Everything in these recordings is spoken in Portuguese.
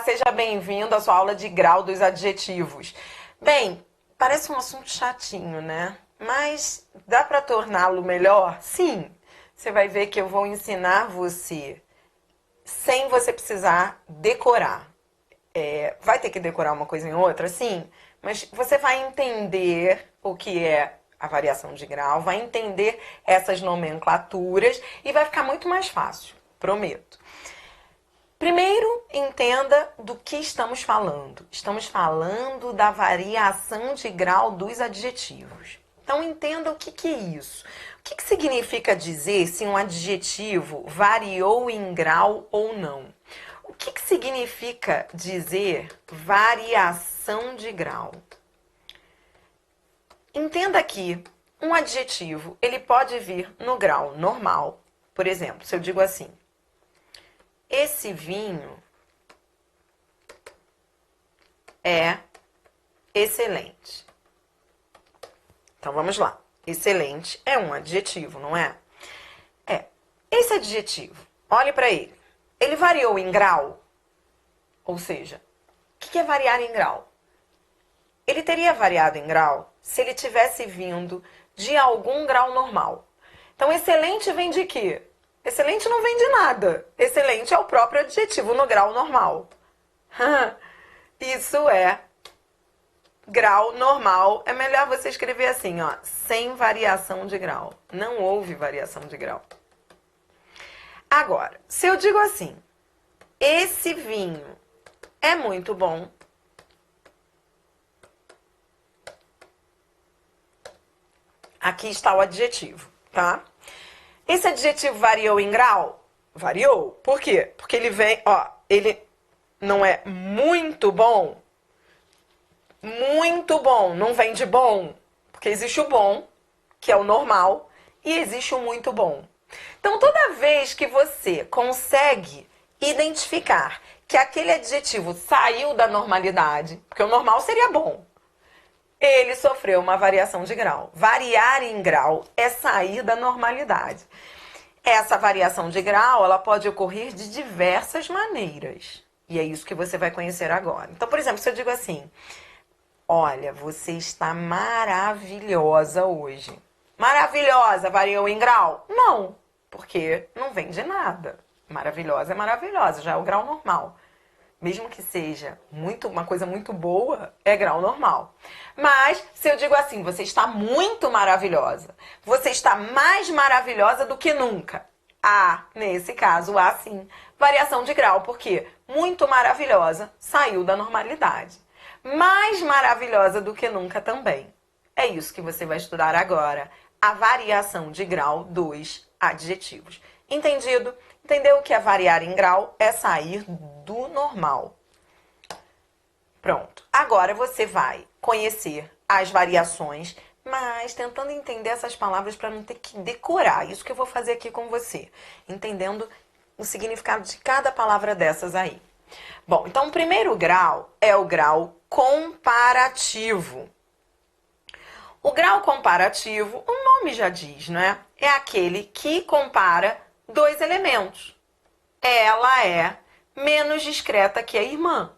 seja bem-vindo à sua aula de grau dos adjetivos. Bem, parece um assunto chatinho, né? Mas dá para torná-lo melhor? Sim. Você vai ver que eu vou ensinar você sem você precisar decorar. Vai ter que decorar uma coisa em outra, sim, mas você vai entender o que é a variação de grau, vai entender essas nomenclaturas e vai ficar muito mais fácil, prometo. Primeiro, entenda do que estamos falando. Estamos falando da variação de grau dos adjetivos. Então, entenda o que é isso. O que significa dizer se um adjetivo variou em grau ou não? O que significa dizer variação de grau? Entenda que um adjetivo, ele pode vir no grau normal. Por exemplo, se eu digo assim: esse vinho é excelente. Então, vamos lá. Excelente é um adjetivo, não é? Esse adjetivo, olhe para ele. Ele variou em grau? Ou seja, o que é variar em grau? Ele teria variado em grau se ele tivesse vindo de algum grau normal. Então, excelente vem de quê? Excelente não vem de nada. Excelente é o próprio adjetivo no grau normal. Isso é grau normal. É melhor você escrever assim, ó, sem variação de grau. Não houve variação de grau. Agora, se eu digo assim: esse vinho é muito bom. Aqui está o adjetivo, tá? Esse adjetivo variou em grau? Variou. Por quê? Porque ele vem, ó, ele não é muito bom. Muito bom, não vem de bom. Porque existe o bom, que é o normal, e existe o muito bom. Então, toda vez que você consegue identificar que aquele adjetivo saiu da normalidade, porque o normal seria bom, ele sofreu uma variação de grau. Variar em grau é sair da normalidade. Essa variação de grau, ela pode ocorrer de diversas maneiras. E é isso que você vai conhecer agora. Então, por exemplo, se eu digo assim: olha, você está maravilhosa hoje. Maravilhosa variou em grau? Não, porque não vem de nada. Maravilhosa é maravilhosa, já é o grau normal. Mesmo que seja uma coisa muito boa, é grau normal. Mas, se eu digo assim: você está muito maravilhosa, você está mais maravilhosa do que nunca. Nesse caso, há sim variação de grau, porque muito maravilhosa saiu da normalidade. Mais maravilhosa do que nunca também. É isso que você vai estudar agora, a variação de grau dos adjetivos. Entendido? Entendeu que variar em grau é sair do normal. Pronto. Agora você vai conhecer as variações, mas tentando entender essas palavras para não ter que decorar. Isso que eu vou fazer aqui com você. Entendendo o significado de cada palavra dessas aí. Bom, então o primeiro grau é o grau comparativo. O grau comparativo, o nome já diz, não é? É aquele que compara dois elementos. Ela é menos discreta que a irmã.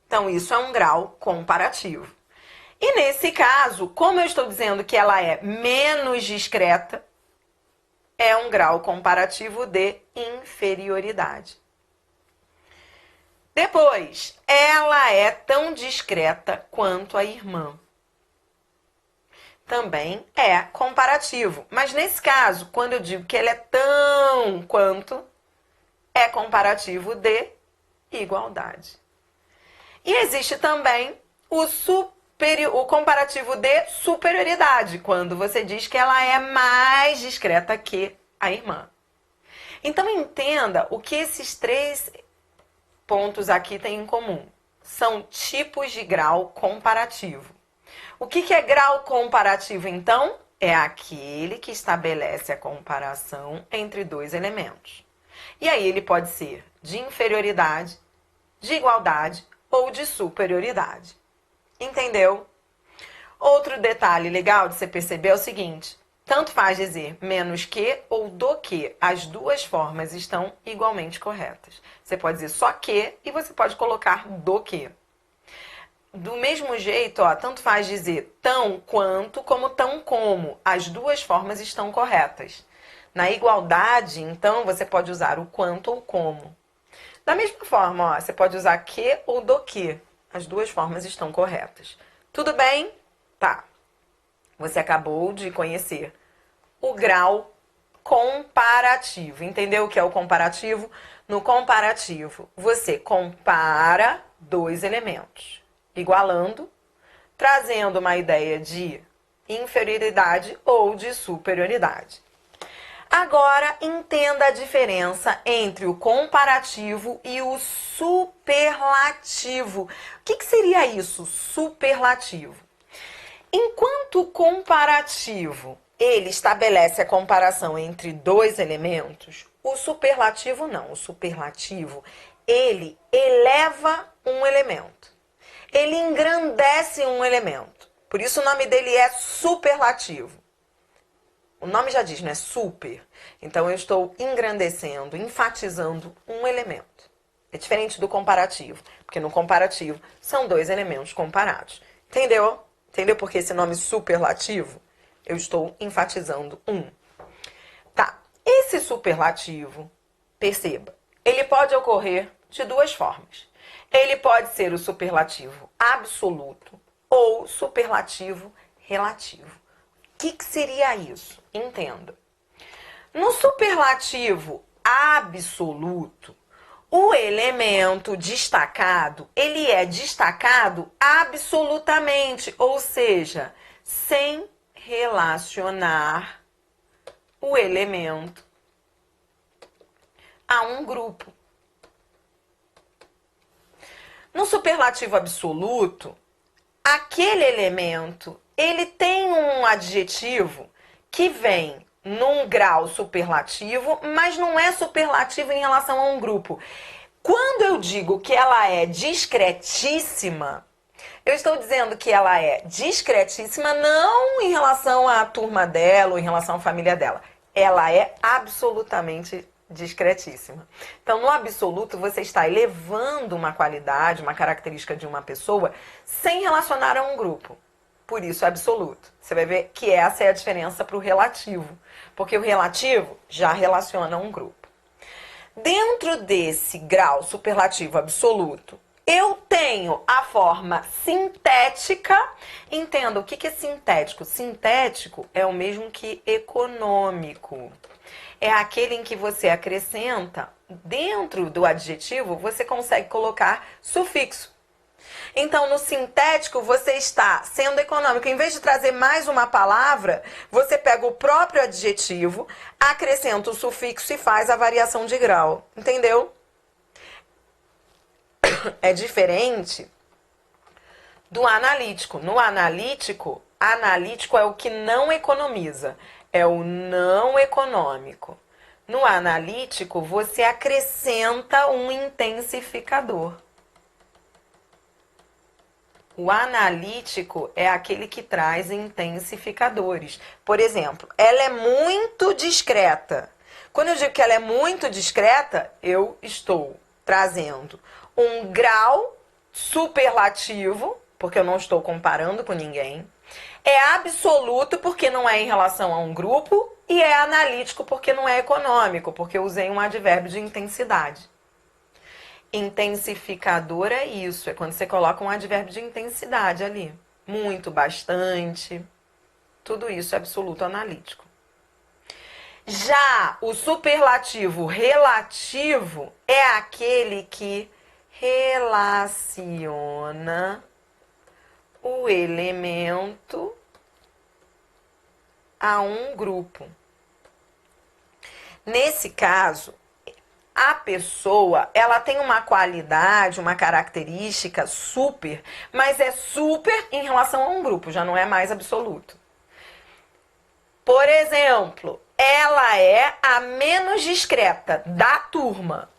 Então, isso é um grau comparativo. E nesse caso, como eu estou dizendo que ela é menos discreta, é um grau comparativo de inferioridade. Depois, ela é tão discreta quanto a irmã. Também é comparativo. Mas nesse caso, quando eu digo que ela é tão quanto, é comparativo de igualdade. E existe também o comparativo de superioridade, quando você diz que ela é mais discreta que a irmã. Então, entenda o que esses três pontos aqui têm em comum. São tipos de grau comparativo. O que é grau comparativo, então? É aquele que estabelece a comparação entre dois elementos. E aí ele pode ser de inferioridade, de igualdade ou de superioridade. Entendeu? Outro detalhe legal de você perceber é o seguinte: tanto faz dizer menos que ou do que, as duas formas estão igualmente corretas. Você pode dizer só que e você pode colocar do que. Do mesmo jeito, ó, tanto faz dizer tão quanto como tão como. As duas formas estão corretas. Na igualdade, então, você pode usar o quanto ou como. Da mesma forma, ó, você pode usar que ou do que. As duas formas estão corretas. Tudo bem? Tá. Você acabou de conhecer o grau comparativo. Entendeu o que é o comparativo? No comparativo, você compara dois elementos, igualando, trazendo uma ideia de inferioridade ou de superioridade. Agora, entenda a diferença entre o comparativo e o superlativo. O que seria isso, superlativo? Enquanto o comparativo, ele estabelece a comparação entre dois elementos, o superlativo não. O superlativo, ele eleva um elemento. Ele engrandece um elemento. Por isso o nome dele é superlativo. O nome já diz, né? Super. Então eu estou engrandecendo, enfatizando um elemento. É diferente do comparativo, porque no comparativo são dois elementos comparados. Entendeu? Entendeu por que esse nome superlativo? Eu estou enfatizando um. Tá. Esse superlativo, perceba, ele pode ocorrer de duas formas. Ele pode ser o superlativo absoluto ou superlativo relativo. O que seria isso? Entenda. No superlativo absoluto, o elemento destacado, ele é destacado absolutamente, ou seja, sem relacionar o elemento a um grupo. No superlativo absoluto, aquele elemento, ele tem um adjetivo que vem num grau superlativo, mas não é superlativo em relação a um grupo. Quando eu digo que ela é discretíssima, eu estou dizendo que ela é discretíssima não em relação à turma dela ou em relação à família dela. Ela é absolutamente discretíssima. Então, no absoluto, você está elevando uma qualidade, uma característica de uma pessoa sem relacionar a um grupo. Por isso, absoluto. Você vai ver que essa é a diferença para o relativo. Porque o relativo já relaciona um grupo. Dentro desse grau superlativo absoluto, eu tenho a forma sintética. Entenda, o que é sintético? Sintético é o mesmo que econômico. É aquele em que você acrescenta, dentro do adjetivo, você consegue colocar sufixo. Então, no sintético, você está sendo econômico. Em vez de trazer mais uma palavra, você pega o próprio adjetivo, acrescenta o sufixo e faz a variação de grau. Entendeu? É diferente do analítico. No analítico, analítico é o que não economiza. É o não econômico. No analítico, você acrescenta um intensificador. O analítico é aquele que traz intensificadores. Por exemplo, ela é muito discreta. Quando eu digo que ela é muito discreta, eu estou trazendo um grau superlativo, porque eu não estou comparando com ninguém. É absoluto, porque não é em relação a um grupo. E é analítico, porque não é econômico, porque eu usei um advérbio de intensidade. Intensificador é isso, é quando você coloca um advérbio de intensidade ali. Muito, bastante. Tudo isso é absoluto analítico. Já o superlativo relativo é aquele que relaciona o elemento a um grupo. Nesse caso, a pessoa, ela tem uma qualidade, uma característica super, mas é super em relação a um grupo, já não é mais absoluto. Por exemplo, ela é a menos discreta da turma.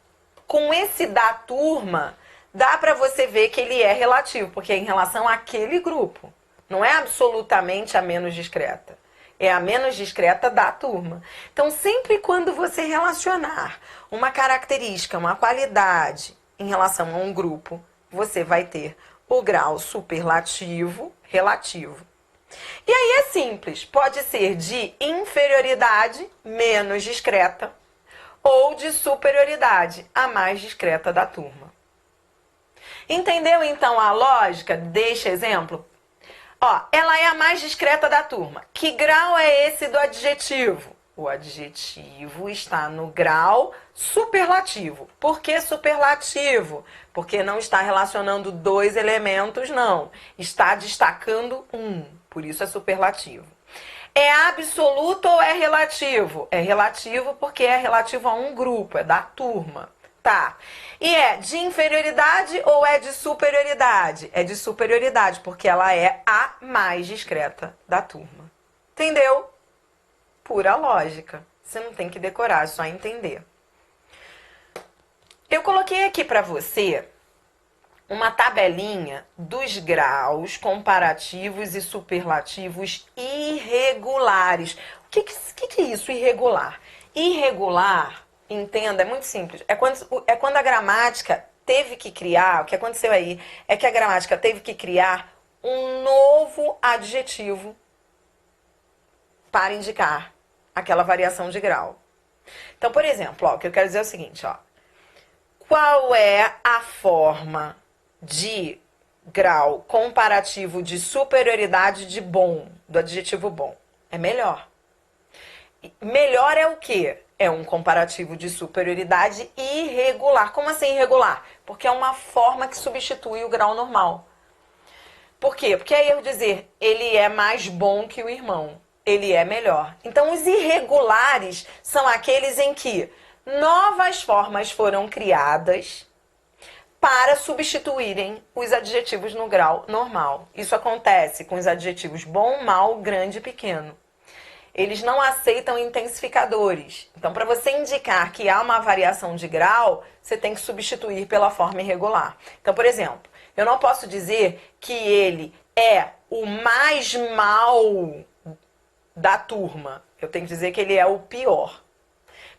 Com esse da turma, dá para você ver que ele é relativo, porque é em relação àquele grupo. Não é absolutamente a menos discreta. É a menos discreta da turma. Então, sempre quando você relacionar uma característica, uma qualidade em relação a um grupo, você vai ter o grau superlativo relativo. E aí é simples, pode ser de inferioridade, menos discreta, ou de superioridade, a mais discreta da turma. Entendeu então a lógica deste exemplo? Ó, ela é a mais discreta da turma. Que grau é esse do adjetivo? O adjetivo está no grau superlativo. Por que superlativo? Porque não está relacionando dois elementos, não. Está destacando um. Por isso é superlativo. É absoluto ou é relativo? É relativo porque é relativo a um grupo, é da turma. Tá. E é de inferioridade ou é de superioridade? É de superioridade, porque ela é a mais discreta da turma. Entendeu? Pura lógica. Você não tem que decorar, é só entender. Eu coloquei aqui para você uma tabelinha dos graus comparativos e superlativos irregulares. O que é isso, irregular? Irregular, entenda, é muito simples. É quando a gramática teve que criar, o que aconteceu aí é que a gramática teve que criar um novo adjetivo para indicar aquela variação de grau. Então, por exemplo, ó, o que eu quero dizer é o seguinte, ó. Qual é a forma de grau comparativo de superioridade de bom, do adjetivo bom? É melhor. Melhor é o quê? É um comparativo de superioridade irregular. Como assim irregular? Porque é uma forma que substitui o grau normal. Por quê? Porque é erro dizer ele é mais bom que o irmão. Ele é melhor. Então, os irregulares são aqueles em que novas formas foram criadas para substituírem os adjetivos no grau normal. Isso acontece com os adjetivos bom, mal, grande e pequeno. Eles não aceitam intensificadores. Então, para você indicar que há uma variação de grau, você tem que substituir pela forma irregular. Então, por exemplo, eu não posso dizer que ele é o mais mal da turma. Eu tenho que dizer que ele é o pior.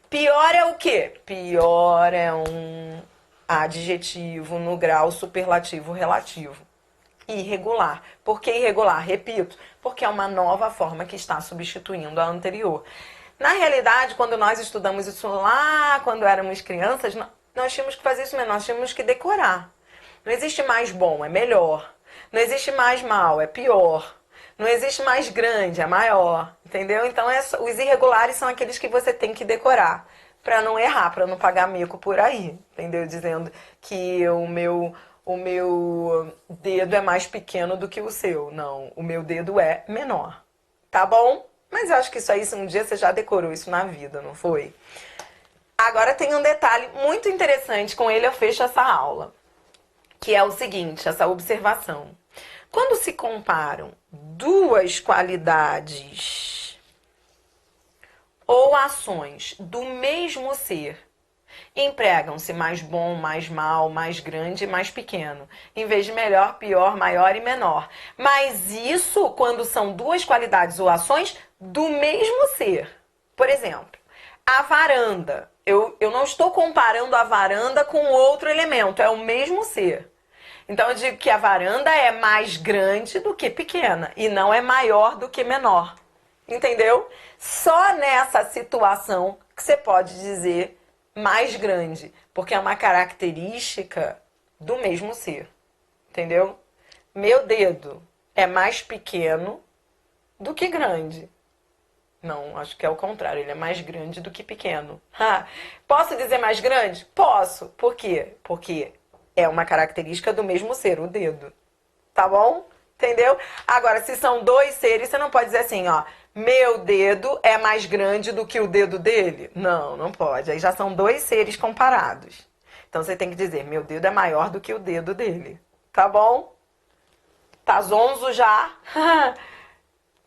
Pior é o quê? Pior é um adjetivo no grau superlativo relativo. Irregular. Por que irregular? Repito, porque é uma nova forma que está substituindo a anterior. Na realidade, quando nós estudamos isso lá, quando éramos crianças, nós tínhamos que fazer isso mesmo, nós tínhamos que decorar. Não existe mais bom, é melhor. Não existe mais mal, é pior. Não existe mais grande, é maior. Entendeu? Então, os irregulares são aqueles que você tem que decorar para não errar, para não pagar mico por aí. Entendeu? Dizendo que o meu dedo é mais pequeno do que o seu. Não, o meu dedo é menor. Tá bom? Mas eu acho que isso aí, se um dia você já decorou isso na vida, não foi? Agora tem um detalhe muito interessante, com ele eu fecho essa aula. Que é o seguinte, essa observação. Quando se comparam duas qualidades ou ações do mesmo ser, empregam-se mais bom, mais mal, mais grande e mais pequeno, em vez de melhor, pior, maior e menor. Mas isso quando são duas qualidades ou ações do mesmo ser. Por exemplo, a varanda. Eu não estou comparando a varanda com outro elemento, é o mesmo ser. Então eu digo que a varanda é mais grande do que pequena e não é maior do que menor. Entendeu? Só nessa situação que você pode dizer mais grande, porque é uma característica do mesmo ser. Entendeu? Meu dedo é mais pequeno do que grande. Não, acho que é o contrário, ele é mais grande do que pequeno. Posso dizer mais grande? Posso. Por quê? Porque é uma característica do mesmo ser, o dedo. Tá bom? Entendeu? Agora, se são dois seres, você não pode dizer assim, ó, meu dedo é mais grande do que o dedo dele. Não, não pode. Aí já são dois seres comparados. Então você tem que dizer, meu dedo é maior do que o dedo dele. Tá bom? Tá zonzo já?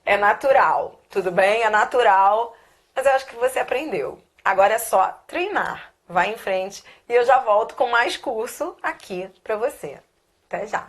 É natural. Tudo bem? É natural. Mas eu acho que você aprendeu. Agora é só treinar. Vai em frente e eu já volto com mais curso aqui pra você. Até já!